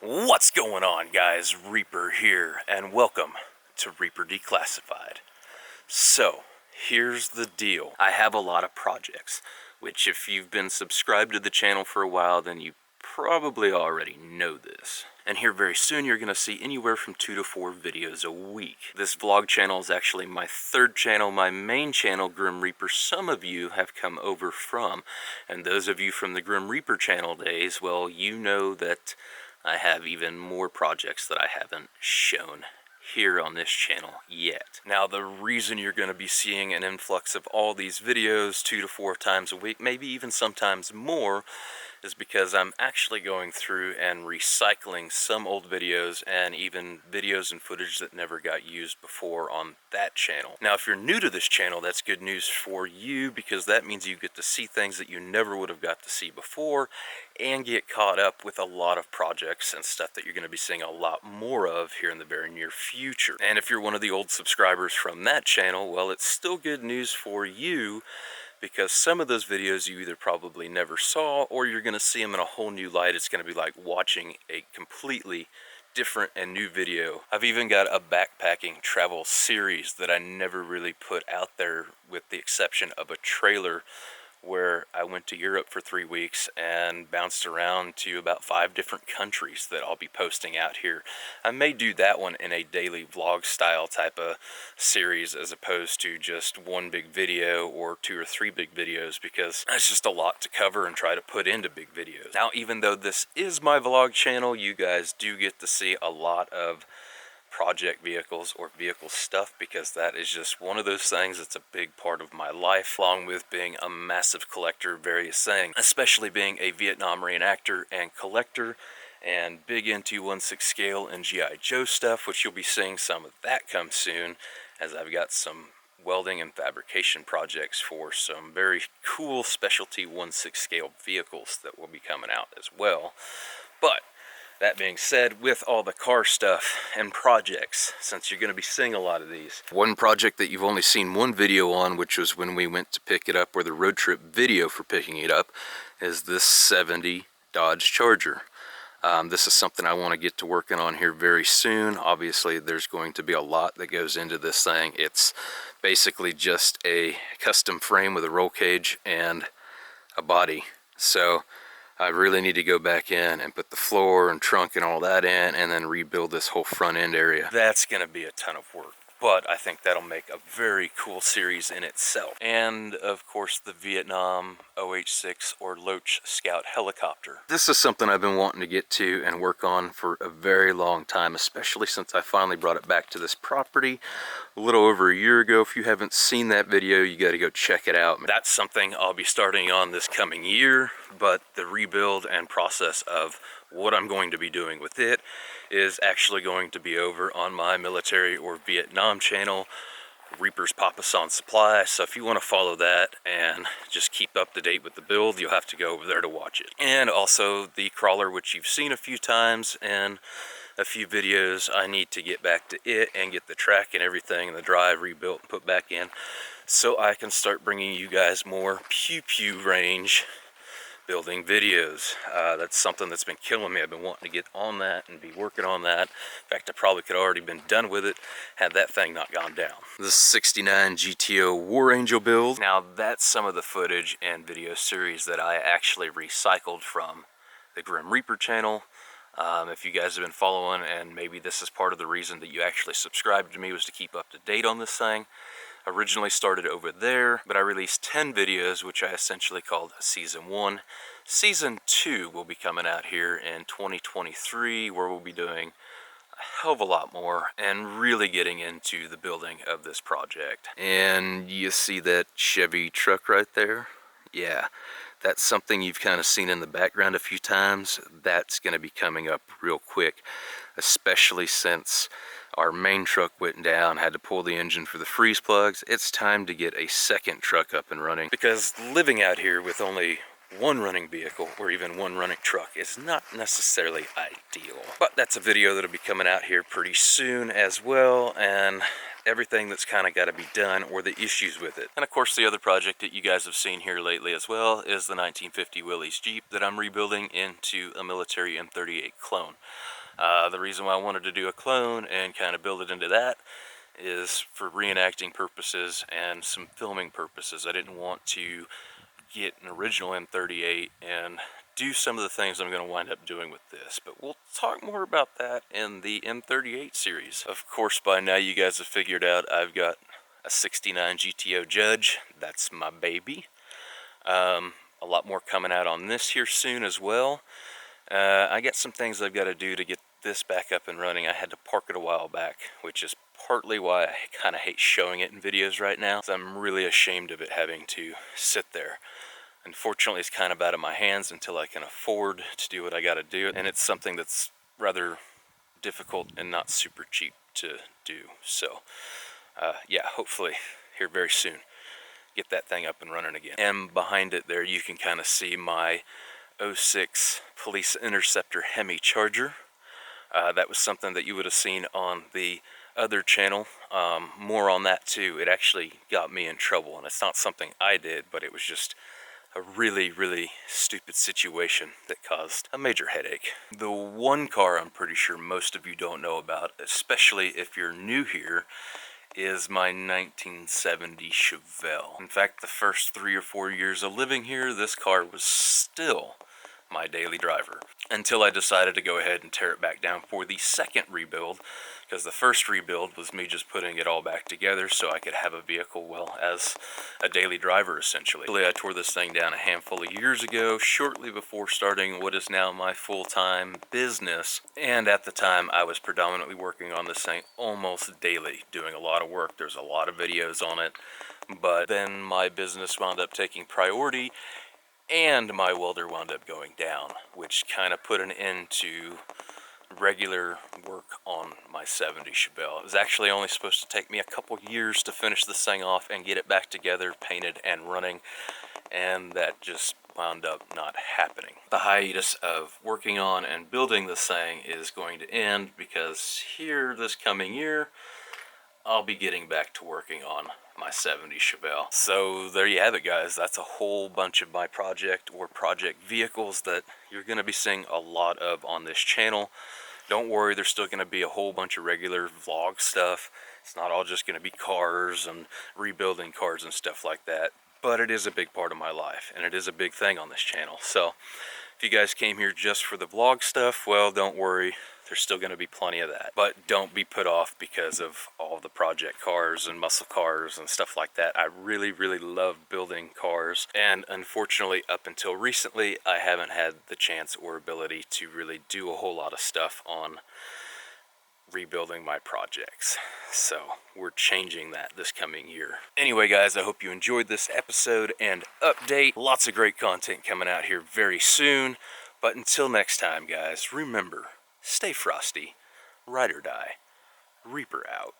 What's going on, guys? Reaper here, and welcome to Reaper Declassified. So, here's the deal. I have a lot of projects, which if you've been subscribed to the channel for a while, then you probably already know this. And here very soon you're going to see anywhere from 2 to 4 videos a week. This vlog channel is actually my third channel. My main channel, Grim Reaper, some of you have come over from. And those of you from the Grim Reaper channel days, well, you know that I have even more projects that I haven't shown here on this channel yet. Now, the reason you're going to be seeing an influx of all these videos 2 to 4 times a week, maybe even sometimes more, is because I'm actually going through and recycling some old videos and even videos and footage that never got used before on that channel. Now, if you're new to this channel, that's good news for you, because that means you get to see things that you never would have got to see before and get caught up with a lot of projects and stuff that you're going to be seeing a lot more of here in the very near future. And if you're one of the old subscribers from that channel, well, it's still good news for you, because some of those videos you either probably never saw, or you're going to see them in a whole new light. It's going to be like watching a completely different and new video. I've even got a backpacking travel series that I never really put out there, with the exception of a trailer where I went to Europe for 3 weeks and bounced around to about 5 different countries that I'll be posting out here. I may do that one in a daily vlog style type of series, as opposed to just one big video or 2 or 3 big videos, because that's just a lot to cover and try to put into big videos. Now, even though this is my vlog channel, you guys do get to see a lot of project vehicles or vehicle stuff, because that is just one of those things that's a big part of my life, along with being a massive collector of various things, especially being a Vietnam reenactor and collector, and big into 1/6 scale and GI Joe stuff, which you'll be seeing some of that come soon, as I've got some welding and fabrication projects for some very cool specialty 1/6 scale vehicles that will be coming out as well. But that being said, with all the car stuff and projects, since you're going to be seeing a lot of these, one project that you've only seen one video on, which was when we went to pick it up, or the road trip video for picking it up, is this 70 Dodge Charger. This is something I want to get to working on here very soon. Obviously, there's going to be a lot that goes into this thing. It's basically just a custom frame with a roll cage and a body. So I really need to go back in and put the floor and trunk and all that in, and then rebuild this whole front end area. That's going to be a ton of work, but I think that'll make a very cool series in itself. And of course, the Vietnam OH-6 or Loach Scout helicopter. This is something I've been wanting to get to and work on for a very long time, especially since I finally brought it back to this property a little over a year ago. If you haven't seen that video, you got to go check it out. That's something I'll be starting on this coming year, but the rebuild and process of what I'm going to be doing with it is actually going to be over on my military or Vietnam channel, Reaper's Papa-San Supply. So if you want to follow that and just keep up to date with the build, you'll have to go over there to watch it. And also the crawler, which you've seen a few times and a few videos, I need to get back to it and get the track and everything and the drive rebuilt and put back in, so I can start bringing you guys more pew-pew range building videos. That's something that's been killing me. I've been wanting to get on that and be working on that. In fact, I probably could have already been done with it had that thing not gone down. This 69 GTO War Angel build. Now, that's some of the footage and video series that I actually recycled from the Grim Reaper channel. If you guys have been following, and maybe this is part of the reason that you actually subscribed to me, was to keep up to date on this thing. Originally started over there, but I released 10 videos, which I essentially called Season 1. Season 2 will be coming out here in 2023, where we'll be doing a hell of a lot more and really getting into the building of this project. And you see that Chevy truck right there? Yeah, that's something you've kind of seen in the background a few times. That's going to be coming up real quick, especially since our main truck went down, had to pull the engine for the freeze plugs. It's time to get a second truck up and running, because living out here with only one running vehicle or even one running truck is not necessarily ideal. But that's a video that'll be coming out here pretty soon as well, and everything that's kind of got to be done, or the issues with it. And of course, the other project that you guys have seen here lately as well is the 1950 Willys Jeep that I'm rebuilding into a military M38 Clone. The reason why I wanted to do a clone and kind of build it into that is for reenacting purposes and some filming purposes. I didn't want to get an original M38 and do some of the things I'm going to wind up doing with this, but we'll talk more about that in the M38 series. Of course, by now you guys have figured out I've got a 69 GTO Judge. That's my baby. A lot more coming out on this here soon as well. I got some things I've got to do to get this back up and running. I had to park it a while back, which is partly why I kind of hate showing it in videos right now. So I'm really ashamed of it having to sit there. Unfortunately, it's kind of out of my hands until I can afford to do what I got to do, and it's something that's rather difficult and not super cheap to do. So yeah, hopefully here very soon get that thing up and running again. And behind it there you can kind of see my 06 Police Interceptor Hemi Charger. That was something that you would have seen on the other channel. More on that too. It actually got me in trouble, and it's not something I did, but it was just a really stupid situation that caused a major headache. The one car I'm pretty sure most of you don't know about, especially if you're new here, is my 1970 Chevelle. In fact, the first 3 or 4 years of living here, this car was still my daily driver, until I decided to go ahead and tear it back down for the second rebuild, because the first rebuild was me just putting it all back together so I could have a vehicle, well, as a daily driver essentially. I tore this thing down a handful of years ago, shortly before starting what is now my full-time business, and at the time I was predominantly working on this thing almost daily, doing a lot of work. There's a lot of videos on it, but then my business wound up taking priority, and my welder wound up going down, which kind of put an end to regular work on my 70 Chevelle. It was actually only supposed to take me a couple years to finish this thing off and get it back together, painted and running, and that just wound up not happening. The hiatus of working on and building this thing is going to end, because here this coming year I'll be getting back to working on my 70 Chevelle. So there you have it, guys. That's a whole bunch of my project or project vehicles that you're going to be seeing a lot of on this channel. Don't worry, there's still going to be a whole bunch of regular vlog stuff. It's not all just going to be cars and rebuilding cars and stuff like that, but it is a big part of my life, and it is a big thing on this channel. So if you guys came here just for the vlog stuff, well, don't worry. There's still going to be plenty of that. But don't be put off because of all the project cars and muscle cars and stuff like that. I really love building cars. And unfortunately, up until recently, I haven't had the chance or ability to really do a whole lot of stuff on rebuilding my projects. So we're changing that this coming year. Anyway, guys, I hope you enjoyed this episode and update. Lots of great content coming out here very soon. But until next time, guys, remember, stay frosty, ride or die, Reaper out.